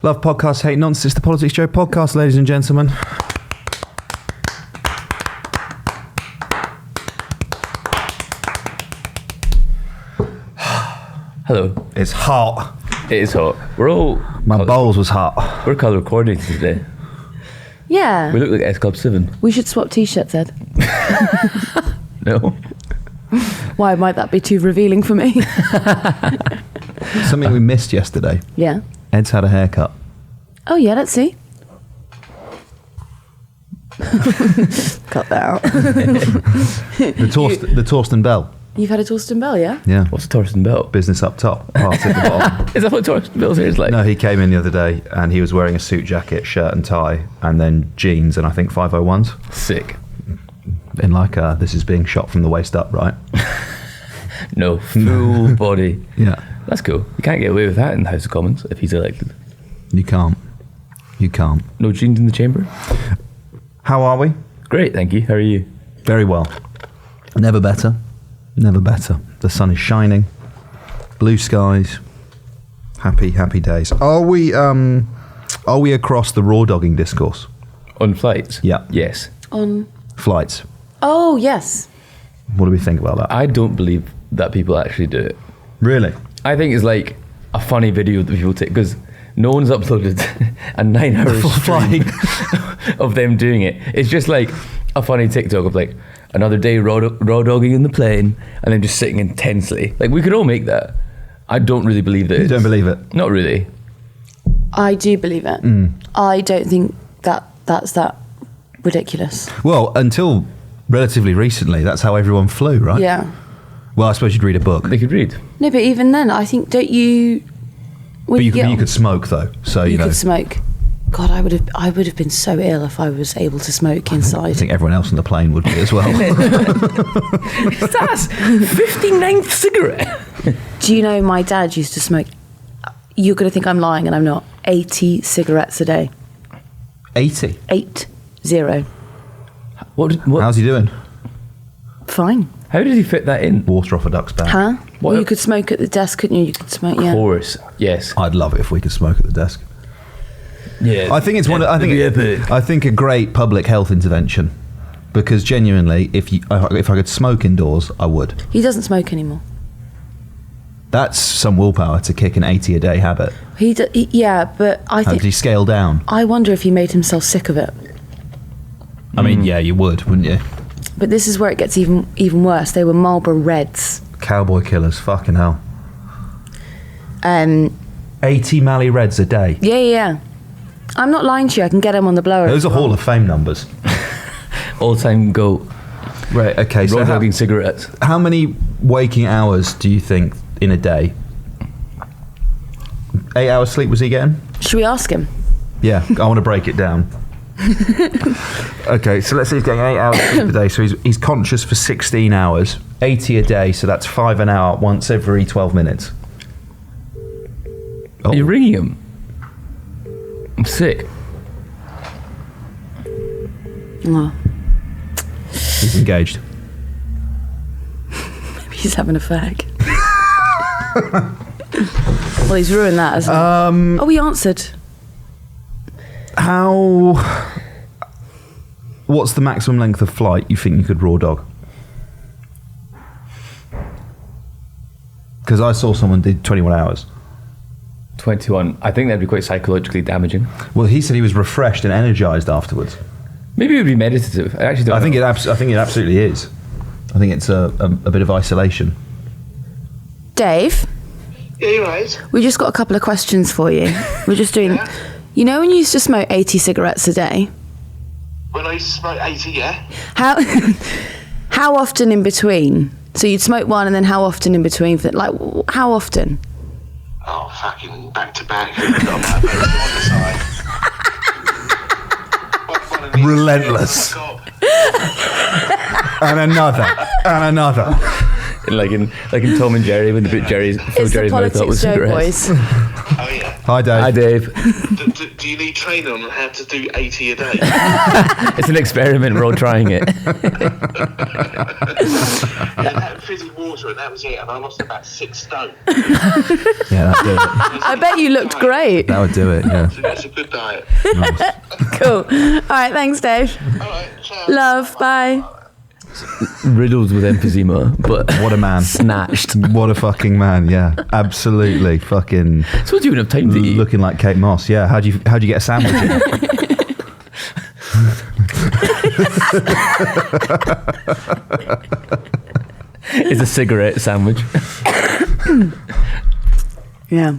Love podcasts, hate nonsense. It's the PoliticsJOE podcast, ladies and gentlemen. Hello. It's hot. It is hot. We're all... My bowls was hot. We're colour coordinated today. Yeah. We look like S Club 7. We should swap t-shirts, Ed. No. Why might that be too revealing for me? Something we missed yesterday. Yeah. Ed's had a haircut. Oh yeah, let's see. Cut that out. The Torsten Bell. You've had a Torsten Bell, yeah? Yeah. What's a Torsten Belt? Business up top, party at the bottom. Is that what Torsten Belt's hair is like? No, he came in the other day and he was wearing a suit jacket, shirt and tie, and then jeans and I think 501s. Sick. In like this is being shot from the waist up, right? No, full body. Yeah. That's cool. You can't get away with that in the House of Commons if he's elected. You can't. You can't. No jeans in the chamber? How are we? Great, thank you. How are you? Very well. Never better. Never better. The sun is shining. Blue skies. Happy, happy days. Are we across the raw dogging discourse? On flights? Yeah. Yes. On... Flights. Oh, yes. What do we think about that? I don't believe that people actually do it. Really? I think it's like a funny video that people take, because no one's uploaded a 9-hour stream of them doing it. It's just like a funny TikTok of like another day raw dogging in the plane and then just sitting intensely. Like we could all make that. I don't really believe that. You don't believe it? Not really. I do believe it. I don't think that's that ridiculous. Well, until relatively recently, that's how everyone flew, right? Yeah. Well, I suppose you'd read a book. They could read. No, but even then, I think, don't you... But you could smoke, though. So you know. could smoke. God, I would have been so ill if I was able to smoke inside. I think everyone else on the plane would be as well. That's 59th cigarette. Do you know my dad used to smoke? You're going to think I'm lying, and I'm not. 80 cigarettes a day. 80? 80. What? How's he doing? Fine. How did he fit that in? Water off a duck's back. Huh? What- Well, you could smoke at the desk, couldn't you? You could smoke, yeah. Of course, yes. I'd love it if we could smoke at the desk. Yeah. I think it's I think a great public health intervention, because genuinely, if I could smoke indoors, I would. He doesn't smoke anymore. That's some willpower to kick an 80 a day habit. Yeah, but I How think... did he scale down? I wonder if he made himself sick of it. I mean, yeah, you would, wouldn't you? But this is where it gets even worse. They were Marlboro Reds. Cowboy killers, fucking hell. 80 Mally Reds a day. Yeah. I'm not lying to you. I can get him on the blower. Those are Hall of Fame numbers. All-time GOAT. Right, okay. Raw dogging cigarettes. How many waking hours do you think in a day? 8 hours sleep was he getting? Should we ask him? Yeah, I want to break it down. Okay, so let's say he's getting 8 hours sleep a day, so he's conscious for 16 hours, 80 a day, so that's 5 an hour once every 12 minutes. Oh. Are you ringing him? I'm sick. Oh, He's engaged. maybe he's having a fag. Well, he's ruined that, hasn't he? Oh, he answered. What's the maximum length of flight you think you could raw dog? Because I saw someone did 21 hours. 21. I think that'd be quite psychologically damaging. Well, he said he was refreshed and energized afterwards. Maybe it would be meditative. I actually don't I think know. I think it absolutely is. I think it's a bit of isolation. Dave? Yeah, you're right. We just got a couple of questions for you. We're just doing... Yeah. You know when you used to smoke 80 cigarettes a day? When I used to smoke 80, yeah. How often in between? So you'd smoke one and then how often in between? Like, how often? Oh, fucking back to back. On the side. One of these- Relentless. And another. Like in Tom and Jerry when they put Jerry's It's Jerry's the mouth up with PoliticsJOE cigarettes. boys. Oh, yeah. Hi, Dave. Hi, Dave. Do you need training on how to do 80 a day? It's an experiment. We're all trying it. That fizzy water, and that was it. And I lost about 6 stone. Yeah, that'd do it. I bet you looked great. That would do it, yeah. So that's a good diet. Nice. Cool. All right, thanks, Dave. All right, ciao. Love, bye. Riddled with emphysema, but What a man. snatched. What a fucking man, yeah. Absolutely fucking So what do you even have time to eat? looking like Kate Moss, yeah. How'd you get a sandwich in? It's a cigarette sandwich. Yeah.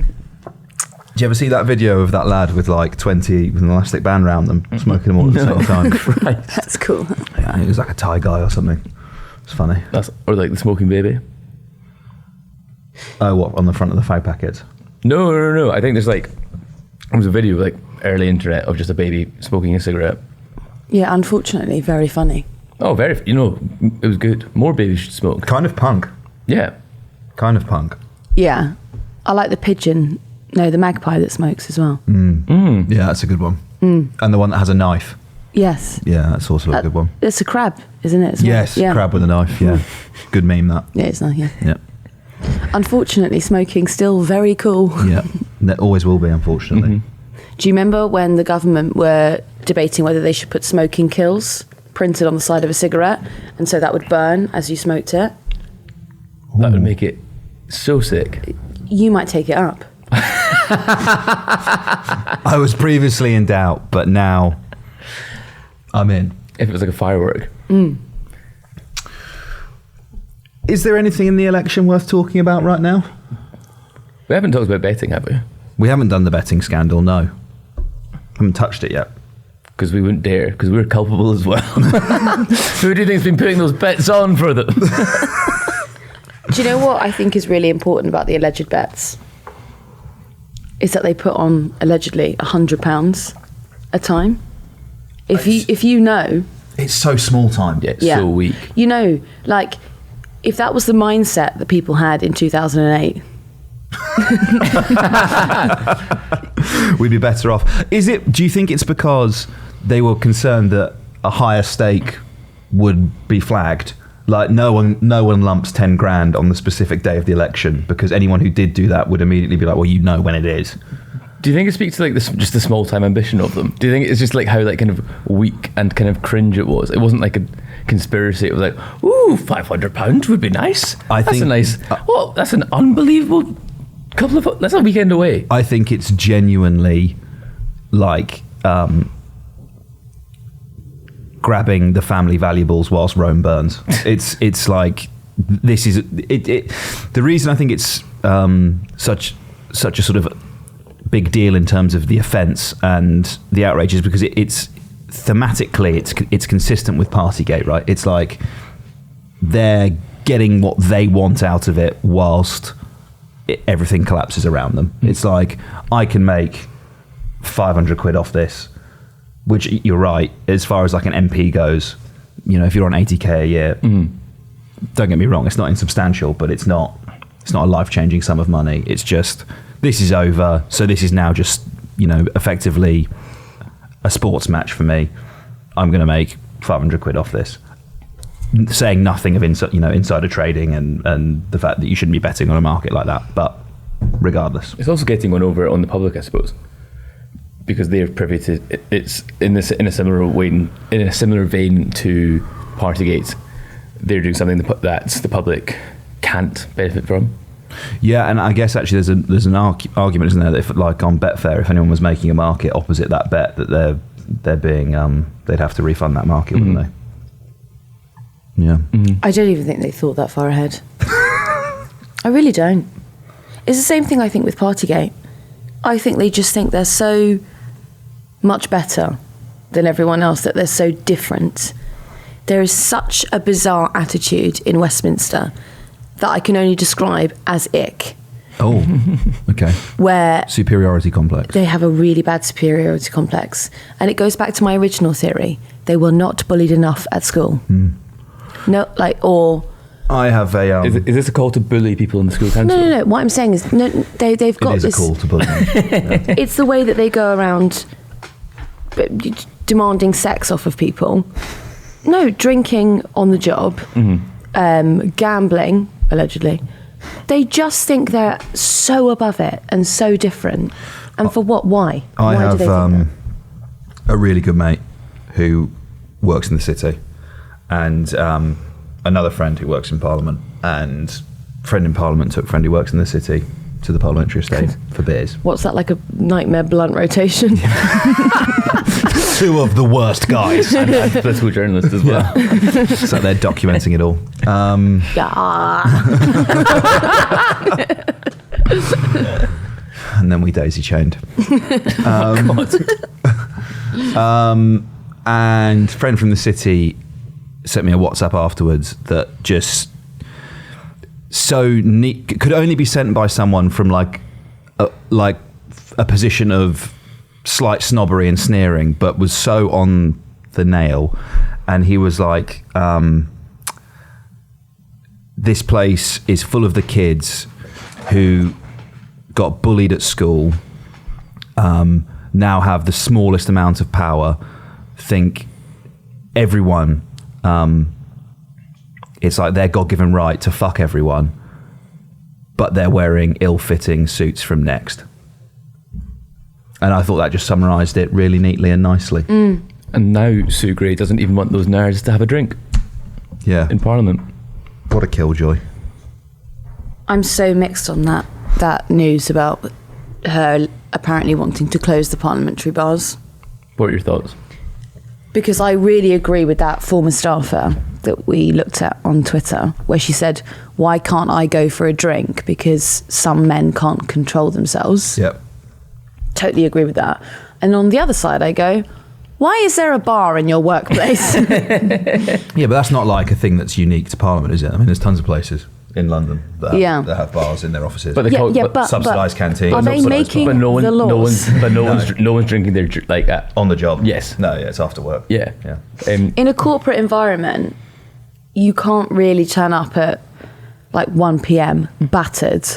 Did you ever see that video of that lad with like 20 with an elastic band around them, smoking them all at the same time? Right. That's cool. Yeah, he was like a Thai guy or something. It's funny. Or like the smoking baby. Oh, what, on the front of the fag packets? No. I think there was a video like early internet of just a baby smoking a cigarette. Yeah, unfortunately, very funny. Oh, it was good. More babies should smoke. Kind of punk. Yeah. Kind of punk. Yeah. I like the pigeon. No, the magpie that smokes as well. Yeah, that's a good one. And the one that has a knife. Yes. Yeah, that's also a good one. It's a crab, isn't it? Yes, Yeah. crab with a knife, yeah. Good meme, that. Yeah, it's not, yeah. Yeah. Unfortunately, smoking's still very cool. Yeah. That always will be, unfortunately. Do you remember when the government were debating whether they should put smoking kills printed on the side of a cigarette, and so that would burn as you smoked it? That would make it so sick. You might take it up. I was previously in doubt, but now I'm in. If it was like a firework. Is there anything in the election worth talking about right now? We haven't talked about betting, have we? We haven't done the betting scandal, no. Haven't touched it yet. Because we wouldn't dare, because we're culpable as well. Who do you think's been putting those bets on for them? Do you know what I think is really important about the alleged bets? Is that they put on, allegedly, £100 a time. If you know... It's so small time. Yeah, it's so weak. You know, like, if that was the mindset that people had in 2008... We'd be better off. Do you think it's because they were concerned that a higher stake would be flagged? Like no one lumps 10 grand on the specific day of the election, because anyone who did do that would immediately be like, well, you know when it is. Do you think it speaks to like just the small time ambition of them? Do you think it's just like how like kind of weak and kind of cringe it was? It wasn't like a conspiracy. It was like, ooh, £500 would be nice. That's an unbelievable that's a weekend away. I think it's genuinely like grabbing the family valuables whilst Rome burns. It's like this is it. The reason I think it's such a sort of big deal in terms of the offence and the outrage is because it's thematically it's consistent with Partygate, right? It's like they're getting what they want out of it whilst everything collapses around them. It's like, I can make 500 quid off this, which you're right, as far as like an MP goes, you know, if you're on 80k a year, don't get me wrong, it's not insubstantial, but it's not a life-changing sum of money. It's just, this is over, so this is now just, you know, effectively a sports match for me. I'm going to make 500 quid off this. Saying nothing of insider trading and the fact that you shouldn't be betting on a market like that, but regardless, it's also getting one over on the public, I suppose, because they're privy to it's in a similar vein to Partygate. They're doing something that the public can't benefit from. Yeah, and I guess actually there's an argument, isn't there, that if like on Betfair, if anyone was making a market opposite that bet, that they're being they'd have to refund that market, wouldn't they? Yeah. I don't even think they thought that far ahead. I really don't. It's the same thing I think with Partygate. I think they just think they're so much better than everyone else, that they're so different. There is such a bizarre attitude in Westminster that I can only describe as ick. Oh, okay. Where superiority complex. They have a really bad superiority complex. And it goes back to my original theory. They were not bullied enough at school. No, like, or I have a. Is this a call to bully people in the school council? No. What I'm saying is, they've got it is this. a call to bully. Yeah. It's the way that they go around demanding sex off of people. No, drinking on the job, gambling, allegedly. They just think they're so above it and so different. And for what? Why? I Why have do they think that? a really good mate who works in the city, and another friend who works in Parliament, and friend in Parliament took friend who works in the city to the parliamentary estate for beers. What's that, like a nightmare blunt rotation? Two of the worst guys. and political journalists as well. So they're documenting it all. And then we daisy chained. And friend from the city sent me a WhatsApp afterwards that just so neat, could only be sent by someone from like a position of slight snobbery and sneering, but was so on the nail. And he was like, this place is full of the kids who got bullied at school, now have the smallest amount of power, think everyone, it's like their God-given right to fuck everyone, but they're wearing ill-fitting suits from Next. And I thought that just summarised it really neatly and nicely. Mm. And now Sue Gray doesn't even want those nerds to have a drink in Parliament. What a killjoy. I'm so mixed on that news about her apparently wanting to close the parliamentary bars. What are your thoughts? Because I really agree with that former staffer that we looked at on Twitter, where she said, why can't I go for a drink? Because some men can't control themselves. Yep. Totally agree with that. And on the other side, I go, why is there a bar in your workplace? Yeah, but that's not like a thing that's unique to Parliament, is it? I mean, there's tons of places in London that have bars in their offices. But but subsidised canteens. Are they making but no one, the laws? no one's drinking their like on the job. Yes. No, yeah, it's after work. Yeah. In a corporate environment, you can't really turn up at like 1 p.m. battered.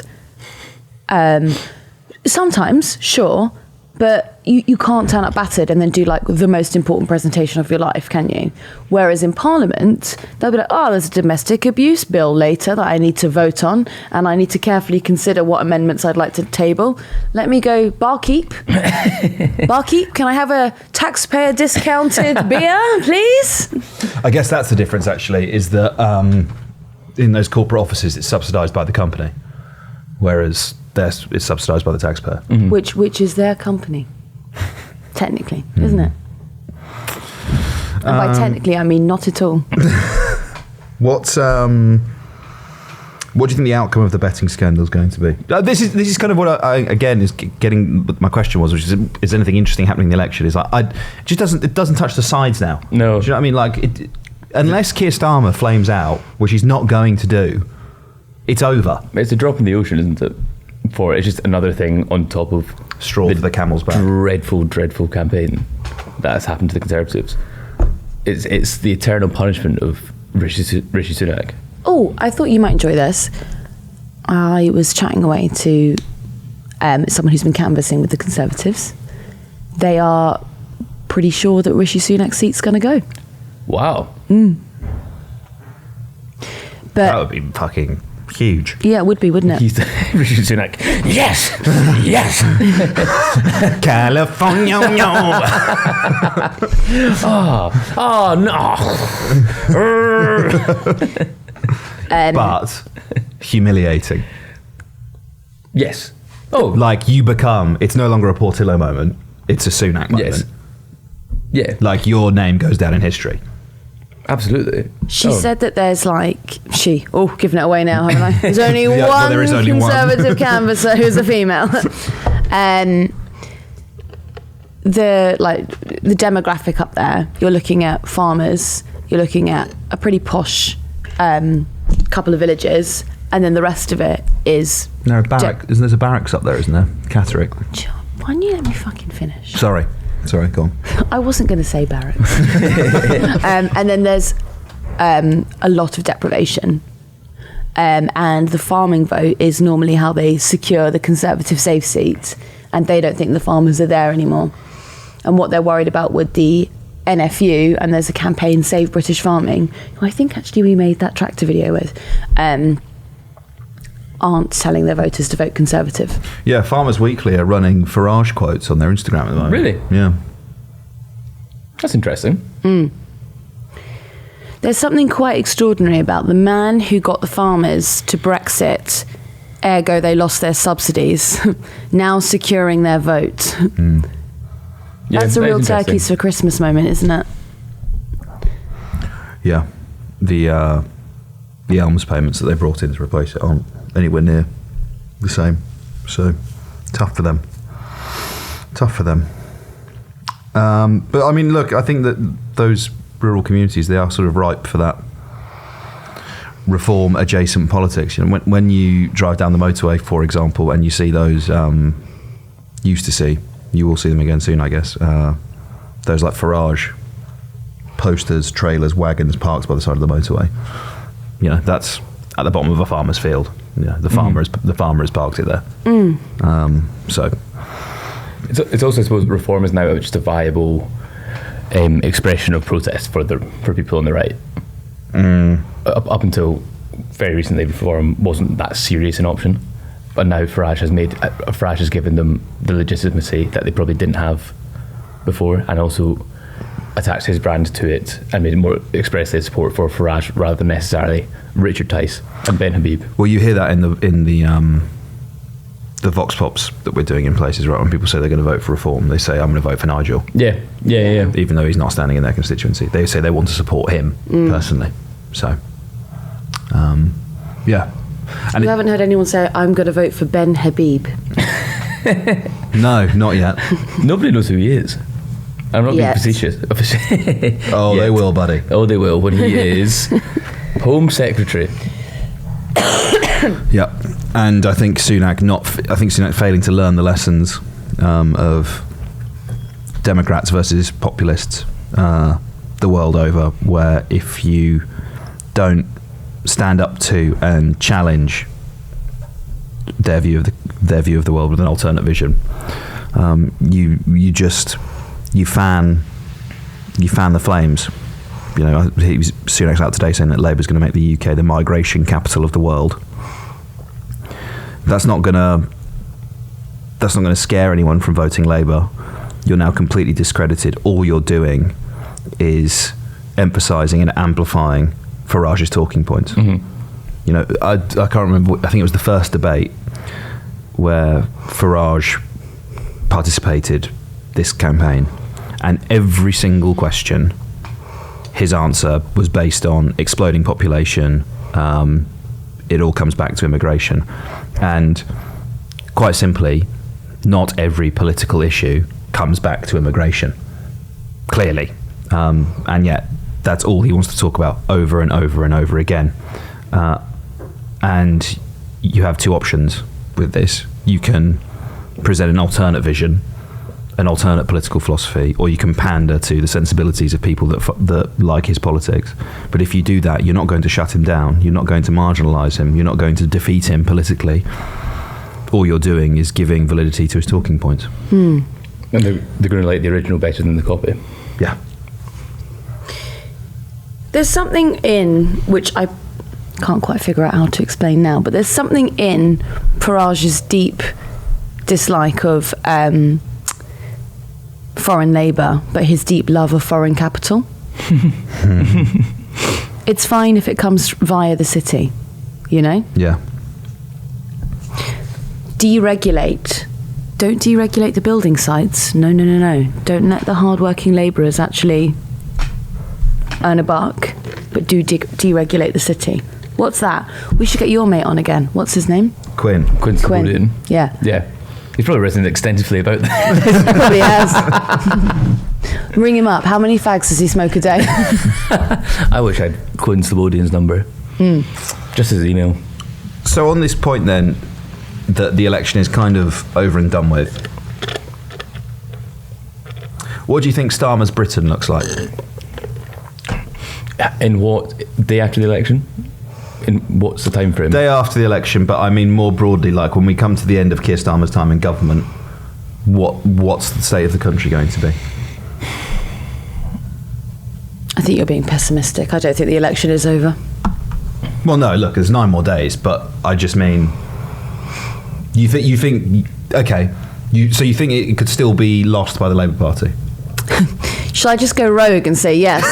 Sometimes, sure, but you can't turn up battered and then do like the most important presentation of your life, can you? Whereas in Parliament, they'll be like, oh, there's a domestic abuse bill later that I need to vote on, and I need to carefully consider what amendments I'd like to table. Let me go, barkeep. Barkeep, can I have a taxpayer discounted beer, please? I guess that's the difference, actually, is that in those corporate offices, it's subsidised by the company, whereas it's subsidised by the taxpayer. Mm-hmm. Which is their company, technically, isn't it? And by technically, I mean not at all. What do you think the outcome of the betting scandal is going to be? This is kind of what I again is getting. My question was, which is anything interesting happening in the election? Is like it doesn't touch the sides now. No, do you know what I mean? Like unless Keir Starmer flames out, which he's not going to do, it's over. It's a drop in the ocean, isn't it? It's just another thing on top of straw for the camel's back. Dreadful campaign that has happened to the Conservatives. It's the eternal punishment of Rishi Sunak. Oh, I thought you might enjoy this. I was chatting away to someone who's been canvassing with the Conservatives. They are pretty sure that Rishi Sunak's seat's going to go. Wow. But that would be fucking huge. Yeah, it would be, wouldn't it? Rishi Sunak. Yes, yes. California, no. Oh no. But humiliating. Yes. Oh, like you become. It's no longer a Portillo moment. It's a Sunak moment. Yes. Yeah. Like your name goes down in history. Absolutely. She said that there's giving it away now, haven't I? There's only there is only Conservative canvasser who's a female. The demographic up there, you're looking at farmers, you're looking at a pretty posh couple of villages, and then the rest of it is... No, there's a barracks up there, isn't there? Catterick. Why don't you let me fucking finish? Sorry, go on. I wasn't going to say barracks. And then there's a lot of deprivation. and the farming vote is normally how they secure the Conservative safe seats, and they don't think the farmers are there anymore. And what they're worried about with the NFU, and there's a campaign, Save British Farming, who I think actually we made that tractor video with, aren't telling their voters to vote Conservative. Yeah, Farmers Weekly are running Farage quotes on their Instagram at the moment. Really? Yeah. That's interesting. There's something quite extraordinary about the man who got the farmers to Brexit, ergo they lost their subsidies, now securing their vote. Yeah, That's a that real is interesting. turkeys for Christmas moment, isn't it? Yeah. The alms payments that they brought in to replace it aren't anywhere near the same. So, tough for them. But I mean, look, I think that those rural communities, they are sort of ripe for that reform adjacent politics. You know, when you drive down the motorway, for example, and you see those, used to see, you will see them again soon, I guess, those like Farage posters, trailers, wagons parked by the side of the motorway. You know, that's at the bottom of a farmer's field. You know, the farmer has parked it there. So It's also, I suppose, reform is now just a viable expression of protest for people on the right. Up until very recently, reform wasn't that serious an option, but now Farage has given them the legitimacy that they probably didn't have before, and also attached his brand to it and made it more express their support for Farage rather than necessarily Richard Tice and Ben Habib. well, you hear that in the vox pops that we're doing in places, right? When people say they're going to vote for reform, they say, I'm going to vote for Nigel. Yeah. Even though he's not standing in their constituency. They say they want to support him personally. So, yeah. And You haven't heard anyone say, I'm going to vote for Ben Habib. no, not yet. Nobody knows who he is. I'm not being Yet. facetious. Oh, they will, buddy. Oh, they will when he is Home Secretary. Yeah. And I think Sunak failing to learn the lessons of Democrats versus populists the world over, where if you don't stand up to and challenge their view of the world with an alternate vision, you fan the flames. You know, Sunak's out today saying that Labour's going to make the UK the migration capital of the world. That's not going to scare anyone from voting Labour. You're now completely discredited. All you're doing is emphasising and amplifying Farage's talking points. You know, I can't remember. I think it was the first debate where Farage participated this campaign, and every single question, his answer was based on exploding population. It all comes back to immigration. And quite simply, not every political issue comes back to immigration, clearly. And yet, that's all he wants to talk about over and over and over again. And you have two options with this. You can present an alternate vision, an alternate political philosophy, or you can pander to the sensibilities of people that like his politics. But if you do that, you're not going to shut him down. You're not going to marginalise him. You're not going to defeat him politically. All you're doing is giving validity to his talking points. And they're going to like the original better than the copy. Yeah. There's something in which I can't quite figure out how to explain now, but there's something in Farage's deep dislike of foreign labour, but his deep love of foreign capital. It's fine if it comes via the city, you know? Yeah. Deregulate. Don't deregulate the building sites. No. Don't let the hard-working labourers actually earn a buck, but do deregulate the city. What's that? We should get your mate on again. What's his name? Quinn. Quinn. Yeah. Yeah. He's probably written extensively about that. He probably has. Ring him up. How many fags does he smoke a day? I wish I had Quinn Slobodian's number. Just his email. So on this point then, that the election is kind of over and done with, what do you think Starmer's Britain looks like? In what day after the election? what's the time frame? Day after the election, but I mean more broadly, like when we come to the end of Keir Starmer's time in government, what's the state of the country going to be? I think you're being pessimistic. I don't think the election is over. Well, no, look, there's 9 more days, but I just mean, you think, okay, so you think it could still be lost by the Labour Party? Shall I just go rogue and say yes?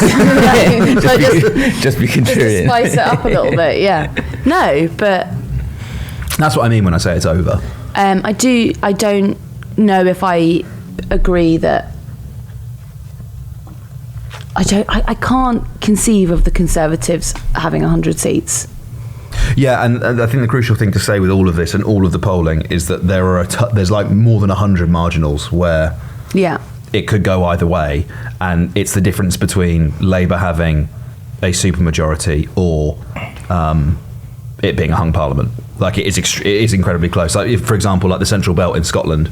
just be contrarian. Just spice it up a little bit, yeah. No, but That's what I mean when I say it's over. I don't know if I agree that. I can't conceive of the Conservatives having 100 seats. Yeah, and I think the crucial thing to say with all of this and all of the polling is that there's like more than 100 marginals where it could go either way, and it's the difference between Labour having a supermajority or it being a hung parliament. Like it is incredibly close. Like if, for example, like the Central Belt in Scotland,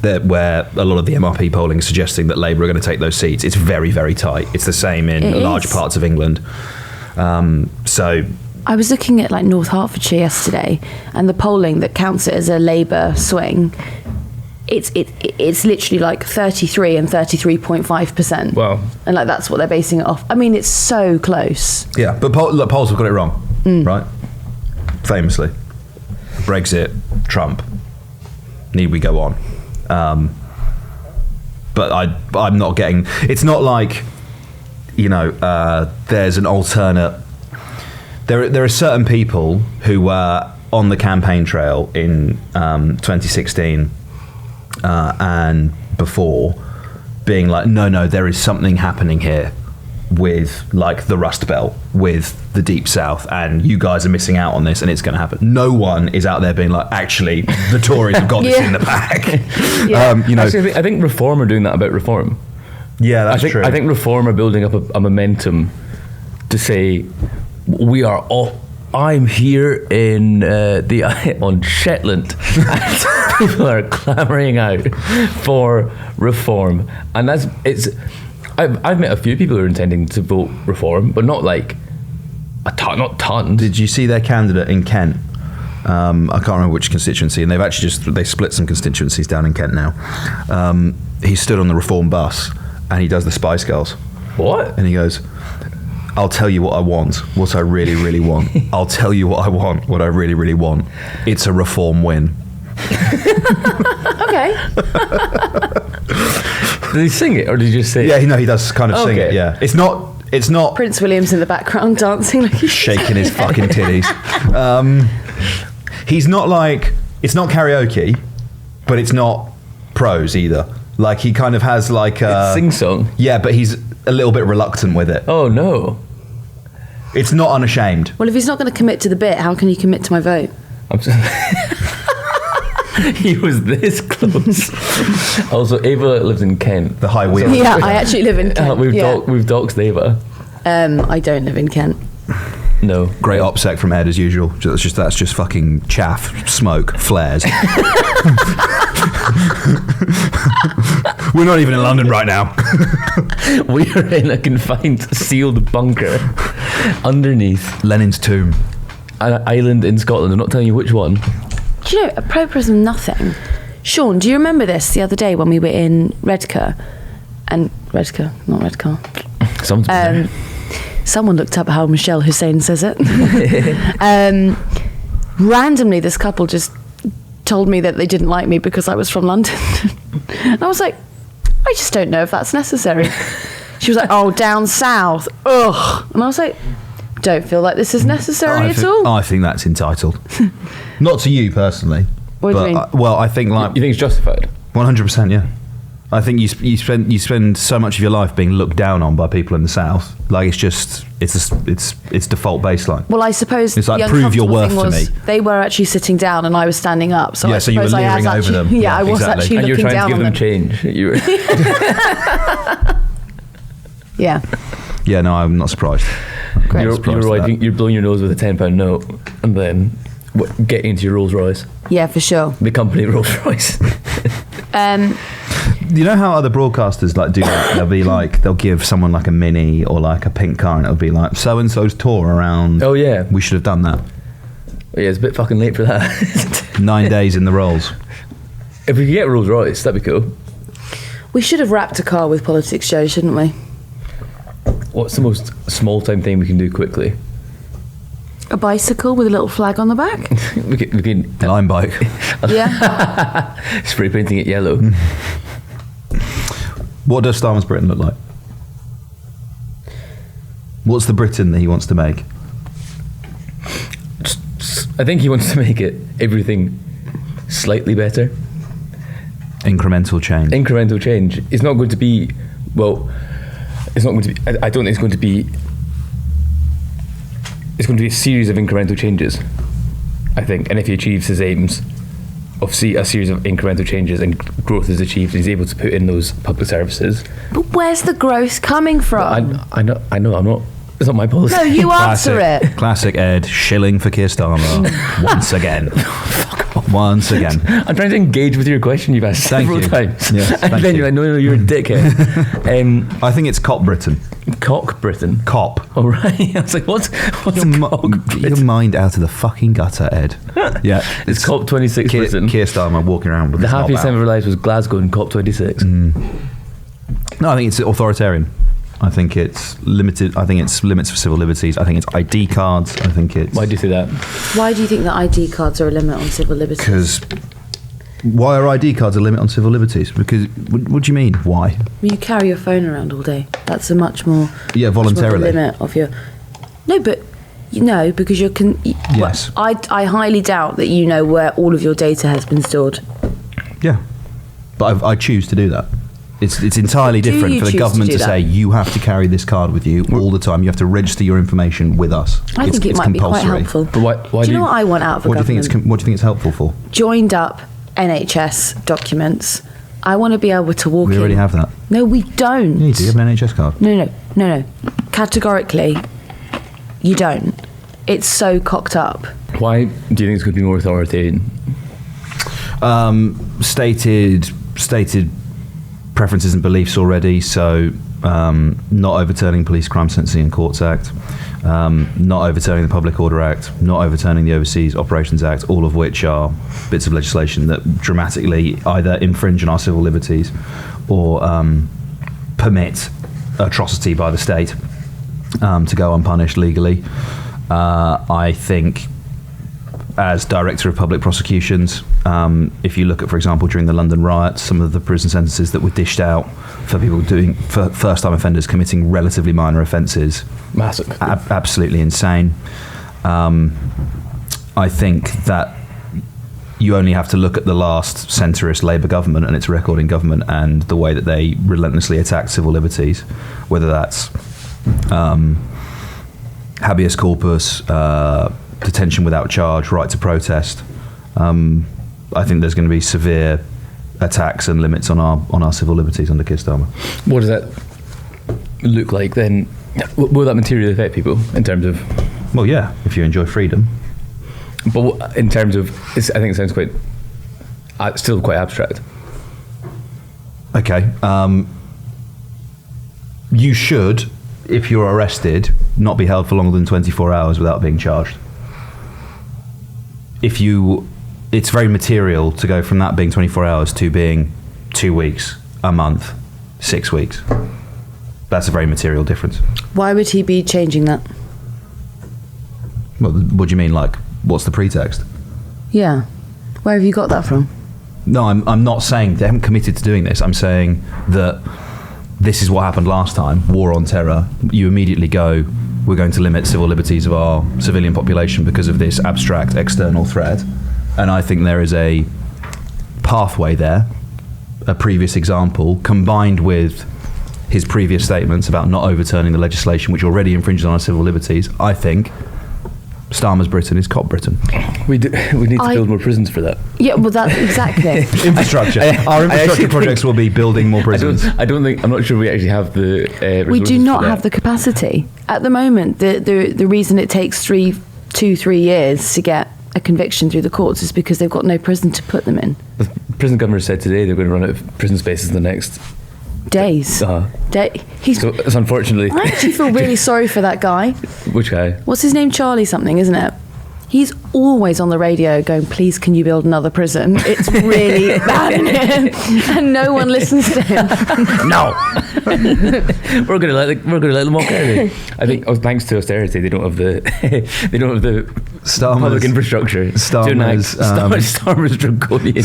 where a lot of the MRP polling is suggesting that Labour are going to take those seats, it's very, very tight. It's the same in large parts of England. So I was looking at like North Hertfordshire yesterday, and the polling that counts it as a Labour swing, it's literally like 33 and 33.5%. Wow. And like that's what they're basing it off. I mean, it's so close. yeah, but polls have got it wrong, right? Famously, Brexit, Trump. Need we go on? But I'm not getting. It's not like, there's an alternate. There are certain people who were on the campaign trail in 2016 and before, being like, no, there is something happening here with like the Rust Belt, with the Deep South, and you guys are missing out on this, and it's going to happen. No one is out there being like, actually, the Tories have got this in the bag. Actually, I think Reform are doing that about Reform. Yeah, that's true. I think Reform are building up a momentum to say we are all. I'm here in on Shetland, and people are clamouring out for Reform, and I've met a few people who are intending to vote Reform, but not like not tons. Did you see their candidate in Kent? I can't remember which constituency, and they've actually they split some constituencies down in Kent now. He stood on the Reform bus, and he does the Spice Girls. What? And he goes, I'll tell you what I want, what I really, really want. I'll tell you what I want, what I really, really want. It's a Reform win. Okay. Did he sing it, or did you just say it? Yeah, he does kind of sing it, yeah. It's not Prince William's in the background dancing like he's shaking his fucking titties. He's not like, it's not karaoke, but it's not prose either. Like he kind of has like a sing-song. Yeah, but he's a little bit reluctant with it. Oh no. It's not unashamed. Well, if he's not going to commit to the bit, how can he commit to my vote? He was this close. Also, Ava lives in Kent. The high wheel. Yeah, I actually live in Kent. We've doxed Ava. I don't live in Kent. No. Great OPSEC from Ed as usual. That's just fucking chaff, smoke, flares. We're not even in London right now. We are in a confined, sealed bunker underneath Lenin's tomb. an island in Scotland. I'm not telling you which one. Do you know, apropos of nothing, Sean, do you remember this the other day when we were in Redcar? And Redcar, not Redcar. Someone looked up how Michelle Hussein says it. Randomly, this couple just told me that they didn't like me because I was from London. And I was like, I just don't know if that's necessary. She was like, oh, down south. Ugh. And I was like, don't feel like this is necessary at all. I think that's entitled. Not to you personally. What do you mean? Well, I think like You think it's justified? 100%, yeah. I think you spend so much of your life being looked down on by people in the south. Like it's default baseline. Well, I suppose it's like the prove your uncomfortable worth thing to was me. They were actually sitting down and I was standing up. So I so you were suppose leering over them. Yeah, I was exactly. actually And looking you're trying down to give on them them. change. You were Yeah. Yeah, no, I'm not surprised. Great. you're blowing your nose with a £10 note and then getting into your Rolls Royce. Yeah, for sure. The company Rolls Royce. You know how other broadcasters like do that? They'll give someone like a Mini or like a pink car, and it'll be like so and so's tour around. Oh yeah, we should have done that. Yeah, it's a bit fucking late for that. 9 days in the Rolls. If we could get Rolls Royce, that'd be cool. We should have wrapped a car with PoliticsJOE, shouldn't we? What's the most small time thing we can do quickly? A bicycle with a little flag on the back. we can Line bike. Yeah. Spray painting it yellow. What does Starmer's Britain look like? What's the Britain that he wants to make? I think he wants to make it everything slightly better. Incremental change. Incremental change. It's not going to be, well, it's not going to be, I don't think it's going to be, it's going to be a series of incremental changes, I think. And if he achieves his aims of a series of incremental changes and growth is achieved, he's able to put in those public services. But where's the growth coming from? I know, I'm not, it's not my policy. No, you answer it. Classic Ed, shilling for Keir Starmer. Once again. Once again. I'm trying to engage with your question you've asked several times. Yes, and then you're like, no, you're a dickhead. I think it's Cop Britain. Cock Britain. Cop. Oh, right. I was like, what's Cock Britain? Your mind out of the fucking gutter, Ed. Yeah. It's COP26 Britain. Keir Starmer walking around with The his knob happiest out. time of our lives was Glasgow and COP26. No, I think it's authoritarian. I think it's limited. I think it's limits for civil liberties. I think it's ID cards. I think it's... Why do you say that? Why do you think that ID cards are a limit on civil liberties? Because... Why are ID cards a limit on civil liberties? Because... What do you mean, why? Well, you carry your phone around all day. That's a much more... Yeah, voluntarily. Much more limit of your... No, but... You know, because you're... Yes. I highly doubt that you know where all of your data has been stored. Yeah. But I choose to do that. It's entirely Do different you for the choose government to to do say that? you have to carry this card with you all the time. You have to register your information with us. I think it it's might be quite compulsory. helpful. But why do you know what I want out of a What do you government? think what do you think it's helpful for? Joined up NHS documents. I want to be able to walk in. We already have that. No, we don't. Yeah, you do. You have an NHS card. No. Categorically, you don't. It's so cocked up. Why do you think it's going to be more authoritarian? Stated preferences and beliefs already, so not overturning Police Crime Sentencing and Courts Act, not overturning the Public Order Act, not overturning the Overseas Operations Act, all of which are bits of legislation that dramatically either infringe on our civil liberties or permit atrocity by the state to go unpunished legally. I think, as Director of Public Prosecutions, if you look at, for example, during the London riots, some of the prison sentences that were dished out for people for first-time offenders committing relatively minor offences, Massive. Absolutely insane. I think that you only have to look at the last centrist Labour government and its record in government and the way that they relentlessly attack civil liberties, whether that's habeas corpus, detention without charge, right to protest. I think there's going to be severe attacks and limits on our civil liberties under Keir Starmer. What does that look like then? Will that materially affect people in terms of... Well, yeah, if you enjoy freedom. But in terms of... I think it sounds quite... still quite abstract. Okay. You should, if you're arrested, not be held for longer than 24 hours without being charged. It's very material to go from that being 24 hours to being 2 weeks, a month, 6 weeks. That's a very material difference. Why would he be changing that? Well, what do you mean? Like, what's the pretext? Yeah. Where have you got that from? No, I'm not saying they haven't committed to doing this. I'm saying that this is what happened last time, war on terror. You immediately go, we're going to limit civil liberties of our civilian population because of this abstract external threat. And I think there is a pathway there, a previous example, combined with his previous statements about not overturning the legislation which already infringes on our civil liberties. I think Starmer's Britain is Cop Britain. We need to build more prisons for that. Yeah, well, that's exactly. Infrastructure. Our infrastructure projects will be building more prisons. I'm not sure we actually have the resources. We do not for that. have the capacity. At the moment, the reason it takes 3 years to get a conviction through the courts is because they've got no prison to put them in. prison governor said today they're going to run out of prison spaces in the next days. So it's unfortunately. I actually feel really sorry for that guy. Which guy? What's his name? Charlie something, isn't it? He's always on the radio going, please can you build another prison? It's really bad in here. And no one listens to him. No. we're gonna let them walk out. I think thanks to austerity they don't have the public infrastructure. Starmer's draconian.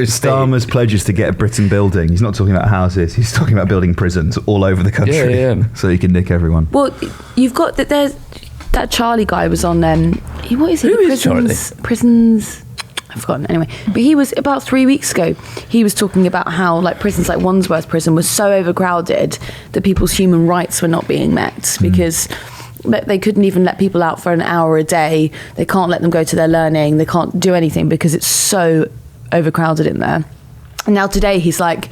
Starmer's pledges to get Britain building. He's not talking about houses, he's talking about building prisons all over the country. Yeah. So he can nick everyone. Well, you've got that. There's that Charlie guy was on. What is he? Who is Charlie? Prisons. I've forgotten. Anyway, but he was about 3 weeks ago. He was talking about how like prisons like Wandsworth Prison was so overcrowded that people's human rights were not being met because they couldn't even let people out for an hour a day. They can't let them go to their learning. They can't do anything because it's so overcrowded in there. And now today he's like,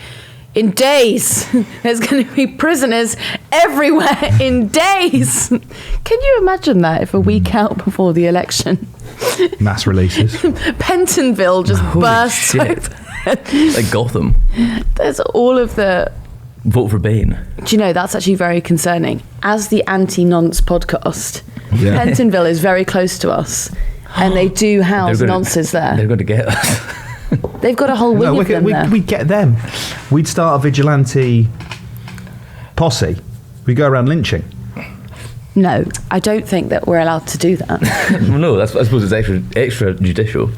in days, there's going to be prisoners everywhere in days. Can you imagine that if a week out before the election? Mass releases. Pentonville just bursts open. Like Gotham. There's all of the... Vote for Bain. Do you know, that's actually very concerning. As the anti-nonce podcast, Pentonville is very close to us. And they do house nonces there. They're going to get us. They've got a whole wing of them there. We'd get them. We'd start a vigilante posse. We'd go around lynching. No, I don't think that we're allowed to do that. Well, no, I suppose it's extra judicial,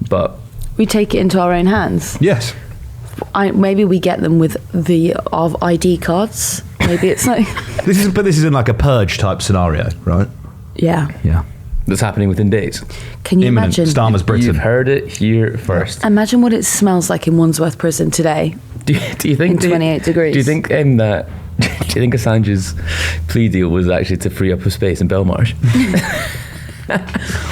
but We take it into our own hands. Yes. Maybe we get them with our ID cards. Maybe it's like... This is in like a purge type scenario, right? Yeah. Yeah. that's happening within days. Can you Imminent. imagine? Starmer's Britain. You've heard it here first. Imagine what it smells like in Wandsworth Prison today. Do you think in 28 degrees? Do you think that? Do you think Assange's plea deal was actually to free up a space in Belmarsh?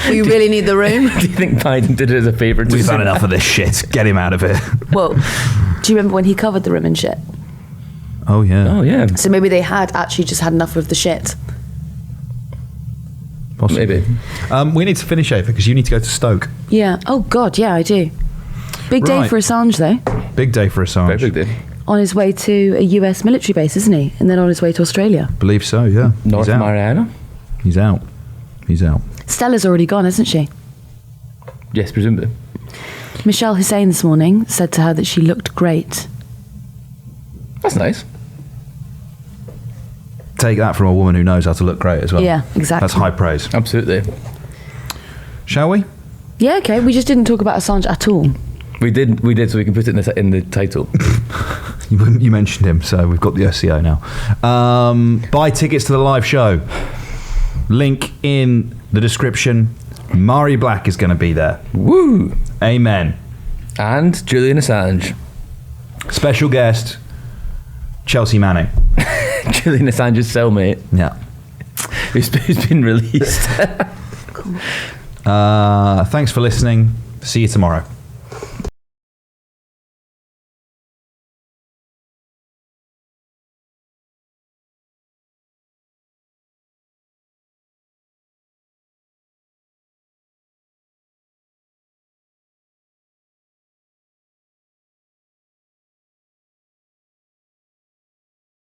We really need the room. Do you think Biden did it as a favour? We've had enough of this shit. Get him out of here. Well, do you remember when he covered the room in shit? Oh, yeah. Oh, yeah. So maybe they had actually just had enough of the shit. Possibly. Maybe. We need to finish over because you need to go to Stoke. Yeah. Oh, God, yeah, I do. Big day Right. for Assange, though. Big day for Assange. Very big day. On his way to a US military base, isn't he? And then on his way to Australia. Believe so, yeah. North He's out. Mariana? He's out. He's out. Stella's already gone, isn't she? Yes, presumably. Michelle Hussein this morning said to her that she looked great. That's nice. Take that from a woman who knows how to look great as well. Yeah, exactly. That's high praise. Absolutely. Shall we? Yeah, okay. We just didn't talk about Assange at all. We did, so we can put it in the title. You mentioned him, so we've got the SEO now. Buy tickets to the live show. Link in the description. Mari Black is going to be there. Woo! Amen. And Julian Assange. Special guest, Chelsea Manning. Julian Assange's cellmate, Yeah. who's been released. Thanks for listening. See you tomorrow.